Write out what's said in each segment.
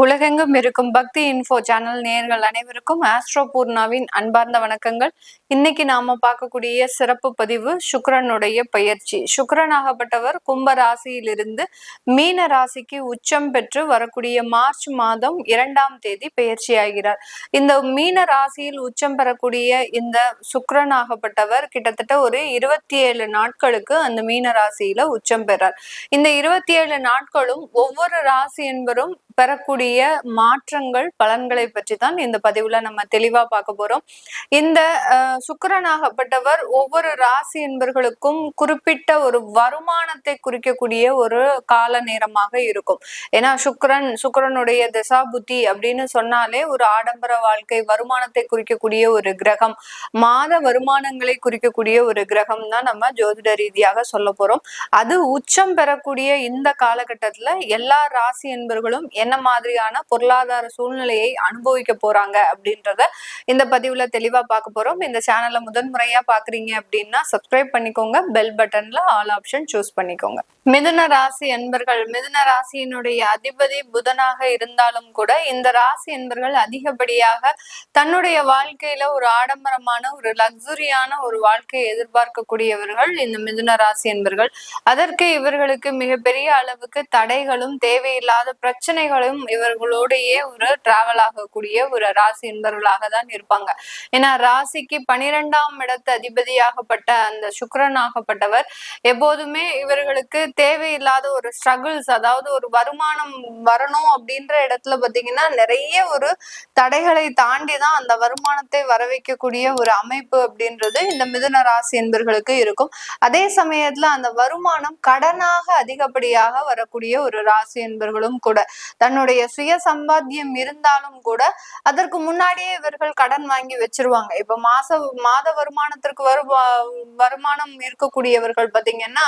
உலகெங்கும் இருக்கும் பக்தி இன்ஃபோ சேனல் நேயர்கள் அனைவருக்கும் ஆஸ்ட்ரோ பூர்ணாவின் அன்பார்ந்த வணக்கங்கள். இன்னைக்கு நாம பார்க்கக்கூடிய சிறப்பு பதிவு சுக்கிரனுடைய பயிற்சி. சுக்கிரனாகப்பட்டவர் கும்ப ராசியிலிருந்து மீன ராசிக்கு உச்சம் பெற்று வரக்கூடிய மார்ச் மாதம் 2ஆம் தேதி பயிற்சி ஆகிறார். இந்த மீன ராசியில் உச்சம் பெறக்கூடிய இந்த சுக்கிரனாகப்பட்டவர் கிட்டத்தட்ட ஒரு 27 நாட்களுக்கு அந்த மீன ராசியில உச்சம் பெறார். இந்த 27 நாட்களும் ஒவ்வொரு ராசி என்பரும் பெறக்கூடிய மாற்றங்கள் பலன்களை பற்றி தான் இந்த பதிவுல நம்ம தெளிவா பார்க்க போறோம். இந்த சுக்கிரனாகப்பட்டவர் ஒவ்வொரு ராசி என்பர்களுக்கும் குறிப்பிட்ட ஒரு வருமானத்தை குறிக்கக்கூடிய ஒரு கால நேரமாக இருக்கும். ஏன்னா சுக்கிரனுடைய தசா புத்தி அப்படின்னு சொன்னாலே ஒரு ஆடம்பர வாழ்க்கை, வருமானத்தை குறிக்கக்கூடிய ஒரு கிரகம், மாத வருமானங்களை குறிக்கக்கூடிய ஒரு கிரகம் தான் நம்ம ஜோதிட ரீதியாக சொல்ல போறோம். அது உச்சம் பெறக்கூடிய இந்த காலகட்டத்துல எல்லா ராசி என்பர்களும் என்ன மாதிரியான பொருளாதார சூழ்நிலையை அனுபவிக்க போறாங்க அப்படின்றத இந்த பதிவுல தெளிவா பார்க்க போறோம். இந்த சேனலை முதன்முறையா பாக்குறீங்க அப்படின்னா சப்ஸ்கிரைப் பண்ணிக்கோங்க, பெல் பட்டன்ல ஆல் ஆப்ஷன் சூஸ் பண்ணிக்கோங்க. மிதுன ராசி என்பர்கள், மிதுன ராசியினுடைய அதிபதி புதனாக இருந்தாலும் கூட இந்த ராசி என்பர்கள் அதிகப்படியாக தன்னுடைய வாழ்க்கையில ஒரு ஆடம்பரமான ஒரு லக்ஸுரியான ஒரு வாழ்க்கையை எதிர்பார்க்கக்கூடியவர்கள் இந்த மிதுன ராசி என்பர்கள். அதற்கு இவர்களுக்கு மிகப்பெரிய அளவுக்கு தடைகளும் தேவையில்லாத பிரச்சனைகளும் இவர்களுடைய ஒரு டிராவல் ஆகக்கூடிய ஒரு ராசி என்பவர்களாக தான் இருப்பாங்க. ஏன்னா ராசிக்கு 12ஆம் இடத்து அதிபதியாகப்பட்ட அந்த சுக்கிரனாகப்பட்டவர் எப்போதுமே இவர்களுக்கு தேவையில்லாத ஒரு ஸ்ட்ரகிள்ஸ், அதாவது ஒரு வருமானம் வரணும் அப்படின்ற இடத்துல பாத்தீங்கன்னா நிறைய ஒரு தடைகளை தாண்டி தான் அந்த வருமானத்தை வர வைக்கக்கூடிய ஒரு அமைப்பு அப்படின்றது இந்த மிதுன ராசி என்பர்களுக்கு இருக்கும். அதே சமயத்துல அந்த வருமானம் கடனாக அதிகப்படியாக வரக்கூடிய ஒரு ராசி என்பர்களும் கூட. தன்னுடைய சுய சம்பாத்தியம் இருந்தாலும் கூட அதற்கு முன்னாடியே இவர்கள் கடன் வாங்கி வச்சிருவாங்க. இப்ப மாத வருமானத்திற்கு வருமானம் இருக்கக்கூடியவர்கள் பாத்தீங்கன்னா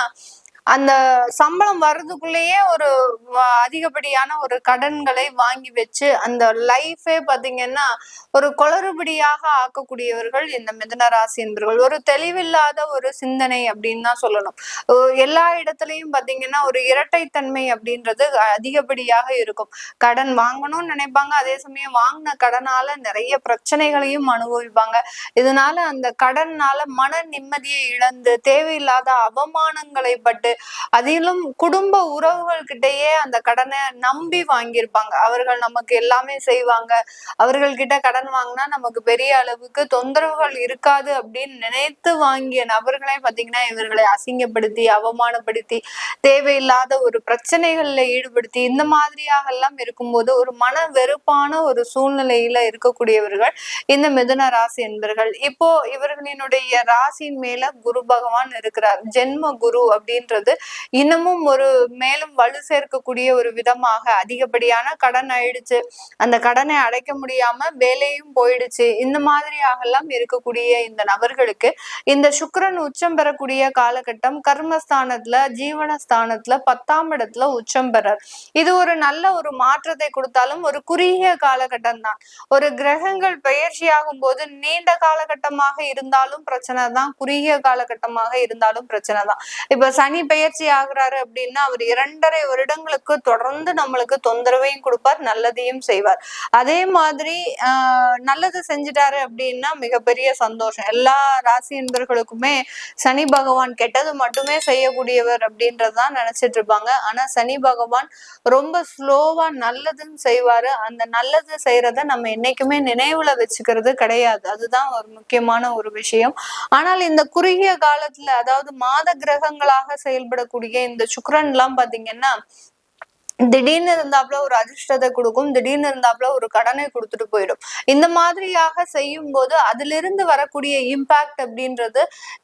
அந்த சம்பளம் வர்றதுக்குள்ளேயே ஒரு அதிகப்படியான ஒரு கடன்களை வாங்கி வச்சு அந்த லைஃபே பாத்தீங்கன்னா ஒரு குளறுபடியாக ஆக்கக்கூடியவர்கள் இந்த மிதுன ராசி என்பவர்கள். ஒரு தெளிவில்லாத ஒரு சிந்தனை அப்படின்னு தான் சொல்லணும். எல்லா இடத்துலயும் பாத்தீங்கன்னா ஒரு இரட்டைத்தன்மை அப்படின்றது அதிகப்படியாக இருக்கும். கடன் வாங்கணும்னு நினைப்பாங்க, அதே சமயம் வாங்கின கடனால நிறைய பிரச்சனைகளையும் அனுபவிப்பாங்க. இதனால அந்த கடன்னால மன நிம்மதியை இழந்து தேவையில்லாத அவமானங்களை பட்டு, அதிலும் குடும்ப உறவுகள் கிட்டயே அந்த கடனை நம்பி வாங்கியிருப்பாங்க. அவர்கள் நமக்கு எல்லாமே செய்வாங்க, அவர்கள் கிட்ட கடன் வாங்கினா நமக்கு பெரிய அளவுக்கு தொந்தரவுகள் இருக்காது அப்படின்னு நினைத்து வாங்கிய நபர்களை பாத்தீங்கன்னா இவர்களை அசிங்கப்படுத்தி அவமானப்படுத்தி தேவையில்லாத ஒரு பிரச்சனைகள்ல ஈடுபடுத்தி இந்த மாதிரியாக எல்லாம் இருக்கும்போது ஒரு மன வெறுப்பான ஒரு சூழ்நிலையில இருக்கக்கூடியவர்கள் இந்த மிதுன ராசி என்பர்கள். இப்போ இவர்களினுடைய ராசியின் மேல குரு பகவான் இருக்கிறார். ஜென்ம குரு அப்படின்றது இன்னமும் ஒரு மேலும் வலு சேர்க்கக்கூடிய ஒரு விதமாக, அதிகப்படியான கடன் ஆயிடுச்சு, அந்த கடனை அடைக்க முடியாம வேலையும் போயிடுச்சு, இந்த மாதிரியாக எல்லாம் இருக்கக்கூடிய இந்த நபர்களுக்கு இந்த சுக்கிரன் உச்சம் பெறக்கூடிய காலகட்டம் கர்மஸ்தானத்துல ஜீவனஸ்தானத்துல 10ஆம் இடத்துல உச்சம் பெறார். இது ஒரு நல்ல ஒரு மாற்றத்தை கொடுத்தாலும் ஒரு குறுகிய காலகட்டம் தான். ஒரு கிரகங்கள் பயிற்சியாகும் போது நீண்ட காலகட்டமாக இருந்தாலும் பிரச்சனை தான், குறுகிய காலகட்டமாக இருந்தாலும் பிரச்சனை தான். இப்ப சனி பயிற்சி ஆகுறாரு அப்படின்னா அவர் 2.5 வருடங்களுக்கு தொடர்ந்து நம்மளுக்கு தொந்தரவையும் கொடுப்பார், நல்லதையும் செய்வார். அதே மாதிரி நல்லது செஞ்சுட்டாரு அப்படின்னா மிகப்பெரிய சந்தோஷம். எல்லா ராசி என்பர்களுக்குமே சனி பகவான் கெட்டது மட்டுமே செய்யக்கூடியவர் அப்படின்றதுதான் நினைச்சிட்டு இருப்பாங்க. ஆனா சனி பகவான் ரொம்ப ஸ்லோவா நல்லதுன்னு செய்வாரு. அந்த நல்லது செய்யறத நம்ம என்னைக்குமே நினைவுல வச்சுக்கிறது கிடையாது. அதுதான் ஒரு முக்கியமான ஒரு விஷயம். ஆனால் இந்த குறுகிய காலத்துல, அதாவது மாத கிரகங்களாக செயல்படக்கூடிய இந்த சுக்கிரன் எல்லாம் பாத்தீங்கன்னா திடீர்னு இருந்தாப்புல ஒரு அதிர்ஷ்டத்தை கொடுக்கும், திடீர்னு இருந்தாப்புல ஒரு கடனை கொடுத்துட்டு போயிடும். இந்த மாதிரியாக செய்யும் போது அதிலிருந்து வரக்கூடிய இம்பாக்ட் அப்படின்றது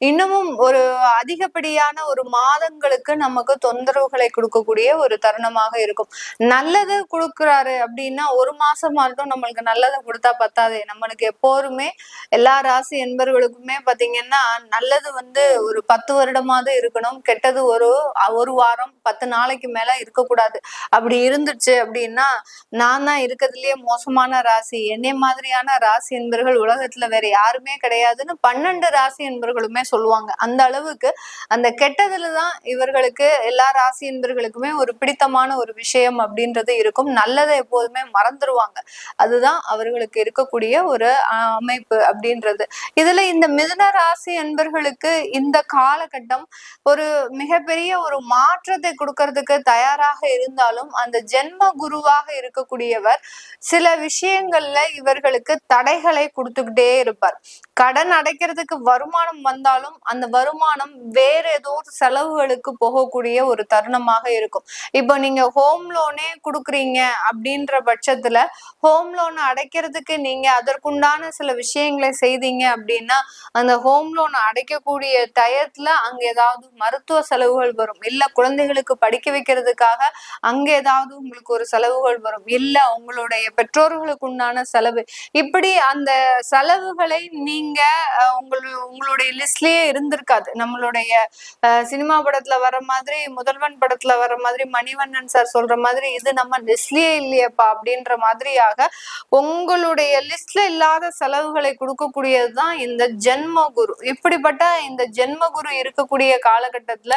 இன்னமும் ஒரு அதிகப்படியான ஒரு மாதங்களுக்கு நமக்கு தொந்தரவுகளை கொடுக்கக்கூடிய ஒரு தருணமாக இருக்கும். நல்லது கொடுக்குறாரு அப்படின்னா ஒரு மாசம் மட்டும் நம்மளுக்கு நல்லதை கொடுத்தா பத்தாது. நம்மளுக்கு எப்போதுமே எல்லா ராசி என்பவர்களுக்குமே பாத்தீங்கன்னா நல்லது ஒரு 10 வருடமாவது இருக்கணும், கெட்டது ஒரு வாரம் 10 நாளைக்கு மேல இருக்கக்கூடாது. அப்படி இருந்துச்சு அப்படின்னா நான் தான் இருக்கிறதுலயே மோசமான ராசி, என்னை மாதிரியான ராசி என்பர்கள் உலகத்துல வேற யாருமே கிடையாதுன்னு 12 ராசி என்பர்களுமே சொல்லுவாங்க. அந்த அளவுக்கு அந்த கெட்டதுலதான் இவர்களுக்கு எல்லா ராசி என்பர்களுக்குமே ஒரு பிடித்தமான ஒரு விஷயம் அப்படின்றது இருக்கும். நல்லதை எப்போதுமே மறந்துடுவாங்க. அதுதான் அவர்களுக்கு இருக்கக்கூடிய ஒரு அமைப்பு அப்படின்றது. இதுல இந்த மிதுன ராசி என்பர்களுக்கு இந்த காலகட்டம் ஒரு மிகப்பெரிய ஒரு மாற்றத்தை கொடுக்கறதுக்கு தயாராக இருந்தாலும் அந்த ஜென்ம குருவாக இருக்கக்கூடியவர் சில விஷயங்கள்ல இவர்களுக்கு தடைகளை கொடுத்துக்கிட்டே இருப்பார். கடன் அடைக்கிறதுக்கு வருமானம் வந்தாலும் அந்த வருமானம் வேற ஏதோ செலவுகளுக்கு போகக்கூடிய ஒரு தருணமாக இருக்கும். இப்போ நீங்க ஹோம் லோனே கொடுக்குறீங்க அப்படின்ற பட்சத்துல ஹோம் லோன் அடைக்கிறதுக்கு நீங்க அதற்குண்டான சில விஷயங்களை செய்தீங்க அப்படின்னா அந்த ஹோம் லோன் அடைக்கக்கூடிய டயத்துல அங்க ஏதாவது மருத்துவ செலவுகள் வரும், இல்ல குழந்தைகளுக்கு படிக்க வைக்கிறதுக்காக அங்க ஏதாவது உங்களுக்கு ஒரு செலவுகள் வரும், இல்ல உங்களுடைய பெற்றோர்களுக்கு உண்டான செலவு. இப்படி அந்த செலவுகளை நீங்க உங்களுடைய லிஸ்ட்லயே இருந்திருக்காது. நம்மளுடைய சினிமா படத்துல வர மாதிரி, முதல்வன் படத்துல வர மாதிரி, மணிவண்ணன் சார் சொல்ற மாதிரி இது நம்ம லிஸ்ட்லயே இல்லையப்பா அப்படின்ற மாதிரியாக உங்களுடைய லிஸ்ட்ல இல்லாத செலவுகளை கொடுக்கக்கூடியதுதான் இந்த ஜென்ம குரு. இப்படிப்பட்ட இந்த ஜென்ம குரு இருக்கக்கூடிய காலகட்டத்துல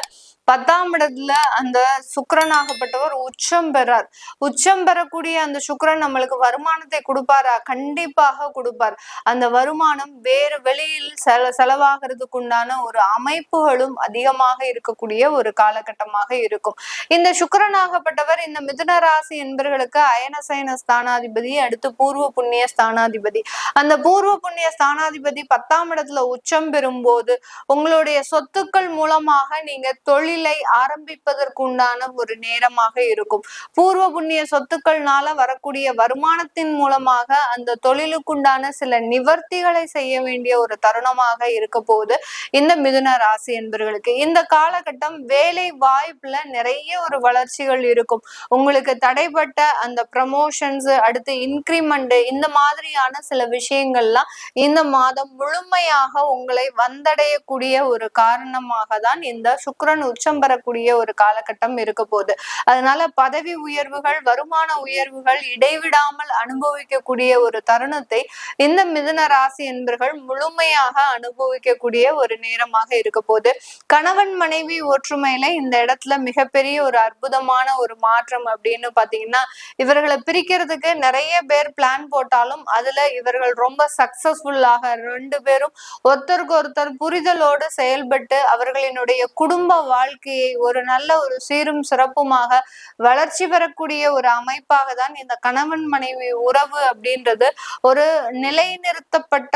10ஆம் இடத்துல அந்த சுக்கிரனாகப்பட்டவர் உச்சம் பெறார். உச்சம் பெறக்கூடிய அந்த சுக்கிரன் நம்மளுக்கு வருமானத்தை கொடுப்பாரா? கண்டிப்பாக கொடுப்பார். அந்த வருமானம் வேறு வெளியில் செலவாகிறதுக்கு உண்டான ஒரு அமைப்புகளும் அதிகமாக இருக்கக்கூடிய ஒரு காலகட்டமாக இருக்கும். இந்த சுக்கிரனாகப்பட்டவர் இந்த மிதுன ராசி என்பர்களுக்கு அயனசயன ஸ்தானாதிபதி, அடுத்து பூர்வ புண்ணிய ஸ்தானாதிபதி. அந்த பூர்வ புண்ணிய ஸ்தானாதிபதி 10ஆம் இடத்துல உச்சம் பெறும்போது உங்களுடைய சொத்துக்கள் மூலமாக நீங்க தொழிலை ஆரம்பிப்பதற்கு உண்டான ஒரு நேரமாக இருக்கும். பூர்வ புண்ணிய சொத்துக்கள்னால வரக்கூடிய வருமானத்தின் மூலமாக அந்த தொழிலுக்குண்டான சில நிவர்த்திகளை செய்ய வேண்டிய ஒரு தருணமாக இருக்க போது இந்த மிதுன ராசி என்பவர்களுக்கு. இந்த காலகட்டம் வேலை வாய்ப்புல நிறைய ஒரு வளர்ச்சிகள் இருக்கும். உங்களுக்கு தடைப்பட்ட அந்த ப்ரமோஷன்ஸ், அடுத்து இன்கிரிமெண்ட், இந்த மாதிரியான சில விஷயங்கள்லாம் இந்த மாதம் முழுமையாக உங்களை வந்தடையக்கூடிய ஒரு காரணமாக தான் இந்த சுக்கிரன் உச்சம் பெறக்கூடிய ஒரு காலகட்டம் இருக்க போகுது. அதனால பதவி உயர்வுகள், வருமான உயர்வுகள் இடைவிடாமல் அனுபவிக்கக்கூடிய ஒரு தருணத்தை இந்த மிதுன ராசி என்பர்கள் முழுமையாக அனுபவிக்கக்கூடிய ஒரு நேரமாக இருக்க போகுது. கணவன் மனைவி ஒற்றுமையில இந்த இடத்துல மிகப்பெரிய ஒரு அற்புதமான ஒரு மாற்றம் அப்படின்னு பாத்தீங்கன்னா, இவர்களை பிரிக்கிறதுக்கு நிறைய பேர் பிளான் போட்டாலும் அதுல இவர்கள் ரொம்ப சக்சஸ்ஃபுல்லாக 2 பேரும் ஒருத்தருக்கு ஒருத்தர் புரிதலோடு செயல்பட்டு அவர்களினுடைய குடும்ப வாழ்க்கையை ஒரு நல்ல ஒரு சீரும் சிறப்புமாக வளர்ச்சி பெறக்கூடிய ஒரு அமைப்பாக தான் இந்த கணவன் மனைவி உறவு அப்படின்றது ஒரு நிலைநிறுத்தப்பட்ட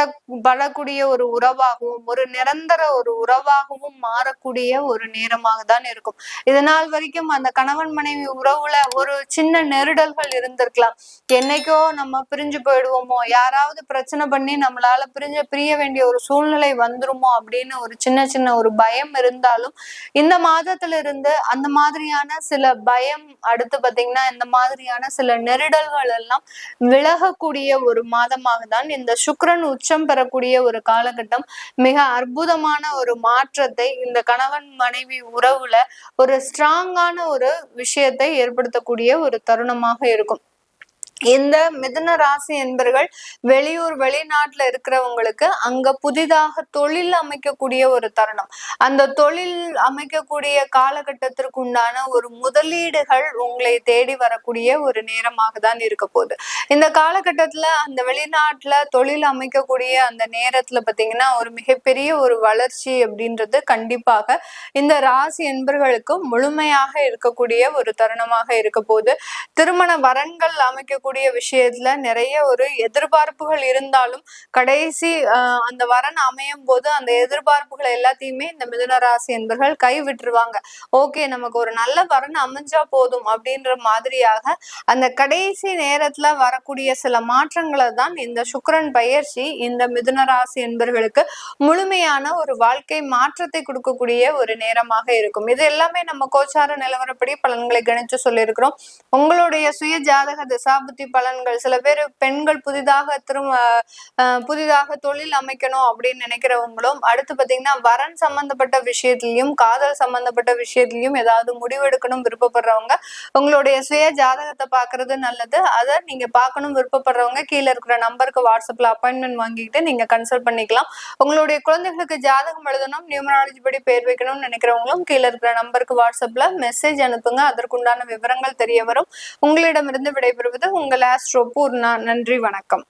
படக்கூடிய ஒரு உறவாகவும் ஒரு நிரந்தர ஒரு உறவாகவும் மாறக்கூடிய ஒரு நேரமாக தான் இருக்கும். இதனால் வரைக்கும் அந்த கணவன் மனைவி உறவுல ஒரு சின்ன நெருடல்கள் இருந்திருக்கலாம். என்னைக்கோ நம்ம பிரிஞ்சு போயிடுவோமோ, யாராவது பிரச்சனை பண்ணி நம்மளால பிரிய வேண்டிய ஒரு சூழ்நிலை வந்துருமோ அப்படின்னு ஒரு சின்ன சின்ன ஒரு பயம் இருந்தாலும் இந்த மாதத்துல இருந்து அந்த மாதிரியான சில பயம், அடுத்து பாத்தீங்கன்னா இந்த மாதிரியான சில நெருடல்கள் எல்லாம் விலகக்கூடிய ஒரு மாதமாக தான் இந்த சுக்கிரன் உச்சம் பெறக்கூடிய ஒரு காலகட்டம் மிக அற்புதமான ஒரு மாற்றத்தை இந்த கணவன் மனைவி உறவுல ஒரு ஸ்ட்ராங்கான ஒரு விஷயத்தை ஏற்படுத்தக்கூடிய ஒரு தருணமாக இருக்கும். இந்த மிதுன ராசி என்பர்கள் வெளியூர் வெளிநாட்டுல இருக்கிறவங்களுக்கு அங்க புதிதாக தொழில் அமைக்கக்கூடிய ஒரு தருணம். அந்த தொழில் அமைக்கக்கூடிய காலகட்டத்திற்கு உண்டான ஒரு முதலீடுகள் உங்களை தேடி வரக்கூடிய ஒரு நேரமாக தான் இருக்க போகுது. இந்த காலகட்டத்துல அந்த வெளிநாட்டுல தொழில் அமைக்கக்கூடிய அந்த நேரத்துல பாத்தீங்கன்னா ஒரு மிகப்பெரிய ஒரு வளர்ச்சி அப்படின்றது கண்டிப்பாக இந்த ராசி என்பர்களுக்கு முழுமையாக இருக்கக்கூடிய ஒரு தருணமாக இருக்க போகுது. திருமண வரன்கள் அமைக்கக்கூடிய விஷயத்துல நிறைய ஒரு எதிர்பார்ப்புகள் இருந்தாலும் கடைசி அந்த வரன் அமையும் போது அந்த எதிர்பார்ப்புகளை எல்லாத்தையுமே இந்த மிதுன ராசி என்பர்கள் கை விட்டுருவாங்க. ஓகே, நமக்கு ஒரு நல்ல வரன் அமைஞ்சா போதும் அப்படின்ற மாதிரியாக அந்த கடைசி நேரத்துல வரக்கூடிய சில மாற்றங்களை தான் இந்த சுக்கிரன் பயிற்சி இந்த மிதுன ராசி என்பர்களுக்கு முழுமையான ஒரு வாழ்க்கை மாற்றத்தை கொடுக்கக்கூடிய ஒரு நேரமாக இருக்கும். இது எல்லாமே நம்ம கோச்சார நிலவரப்படி பலன்களை கணிச்சு சொல்லியிருக்கிறோம். உங்களுடைய சுய ஜாதக திசாபுத்தி தசாபுத்தி பலன்கள், சில பேர் பெண்கள் புதிதாக தொழில் அமைக்கணும் அப்படின்னு நினைக்கிறவங்களும், அடுத்து பாத்தீங்கன்னா வரன் சம்பந்தப்பட்ட விஷயத்திலையும் காதல் சம்பந்தப்பட்ட விஷயத்திலையும் ஏதாவது முடிவெடுக்கணும் விருப்பப்படுறவங்க உங்களுடைய சுய ஜாதகத்தை பாக்குறது நல்லது. அதை நீங்க பார்க்கணும் விருப்பப்படுறவங்க கீழே இருக்கிற நம்பருக்கு வாட்ஸ்அப்ல அப்பாயின்மெண்ட் வாங்கிட்டு நீங்க கன்சல்ட் பண்ணிக்கலாம். உங்களுடைய குழந்தைகளுக்கு ஜாதகம் எழுதணும், நியூமராலஜி படி பேர் வைக்கணும்னு நினைக்கிறவங்களும் கீழே இருக்கிற நம்பருக்கு வாட்ஸ்அப்ல மெசேஜ் அனுப்புங்க. அதற்குண்டான விவரங்கள் தெரிய வரும். உங்களிடமிருந்து விடைபெறுவது உங்கள் ஆஸ்ட்ரோ பூர்ணா. நன்றி, வணக்கம்.